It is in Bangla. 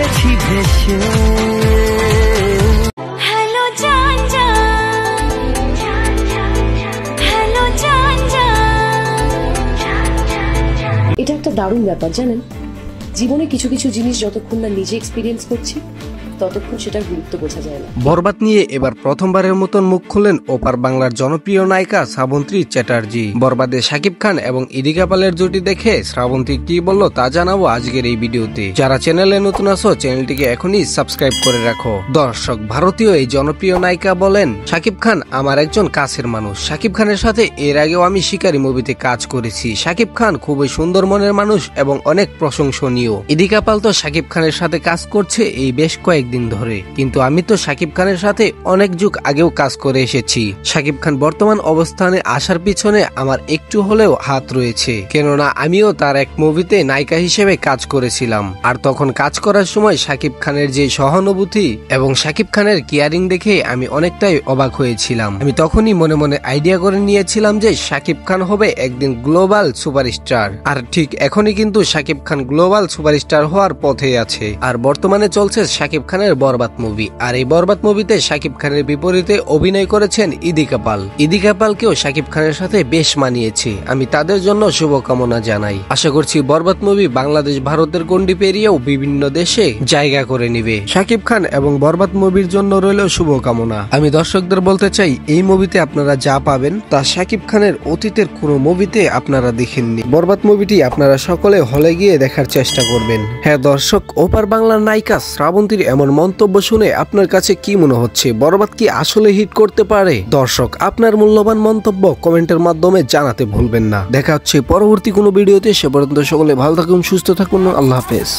গেছি ভেসে। এটা একটা দারুণ ব্যাপার জানেন, জীবনে কিছু কিছু জিনিস যতক্ষণ না নিজে এক্সপিরিয়েন্স করছি ততক্ষণ সেটার গুরুত্ব বোঝা যায় না। বরবাদ নিয়ে এবার প্রথমবারের মতন মুখ খুললেন ওপার বাংলার জনপ্রিয় নায়িকা শ্রাবন্তী চ্যাটার্জি। বরবাদে শাকিব খান এবং ইদি কাপালের জুটি দেখে শ্রাবন্তী কি বলল তা জানাবো আজকের এই ভিডিওতে। যারা চ্যানেলে নতুন আছো চ্যানেলটিকে এখনই সাবস্ক্রাইব করে রাখো। দর্শক, ভারতীয় এই জনপ্রিয় নায়িকা বলেন, শাকিব খান আমার একজন কাছের মানুষ। শাকিব খানের সাথে এর আগেও আমি শিকারী মুভিতে কাজ করেছি। শাকিব খান খুবই সুন্দর মনের মানুষ এবং অনেক প্রশংসনীয়। ইদি কাপাল তো শাকিব খানের সাথে কাজ করছে এই বেশ কয়েকদিন ধরে, কিন্তু আমি তো শাকিব খানের সাথে অনেক যুগ আগেও কাজ করে এসেছি। শাকিব খান বর্তমান অবস্থানে আসার পিছনে আমার একটু হলেও হাত রয়েছে, কেননা আমিও তার এক মুভিতে নায়িকা হিসেবে কাজ করেছিলাম। আর তখন কাজ করার সময় শাকিব খানের যে সহানুভূতি এবং শাকিব খানের কেয়ারিং দেখে আমি অনেকটাই অবাক হয়েছিলাম। আমি তখনই মনে মনে আইডিয়া করে নিয়েছিলাম যে শাকিব খান হবে একদিন গ্লোবাল সুপারস্টার। আর ঠিক এখনই কিন্তু শাকিব খান গ্লোবাল সুপারস্টার হওয়ার পথে আছে। আর বর্তমানে চলছে শাকিব খানের বরবাদ মুভি। আর এই বরবাদ মুভিতে শাকিব খানের বিপরীতে অভিনয় করেছেন ইদি কাপাল। ইদি কাপালকেও শাকিব খানের সাথে বেশ মানিয়েছে। আমি তাদের জন্য শুভকামনা জানাই। আশা করছি বরবাদ মুভি বাংলাদেশ ভারতের গণ্ডি পেরিয়েও বিভিন্ন দেশে জায়গা করে নিবে। শাকিব খান এবং বরবাদ মুভির জন্য রইল শুভকামনা। আমি দর্শকদের বলতে চাই, এই মুভিতে আপনারা যা পাবেন তা শাকিব খানের অতীতের কোনো মুভিতে আপনারা দেখেননি। বরবাদ মুভিটি আপনারা সকলে হলে গিয়ে দেখার চেষ্টা করবেন। হ্যাঁ দর্শক, ওপার বাংলার নায়িকা শ্রাবন্তীর এমন মন্তব্য শুনে আপনার কাছে কি মনে হচ্ছে? বরবাদ কি আসলে হিট করতে পারে? দর্শক, আপনার মূল্যবান মন্তব্য কমেন্টের মাধ্যমে জানাতে ভুলবেন না। দেখা হচ্ছে পরবর্তী কোনো ভিডিওতে। সে পর্যন্ত সকলে ভালো থাকুন, সুস্থ থাকুন। আল্লাহ হাফেজ।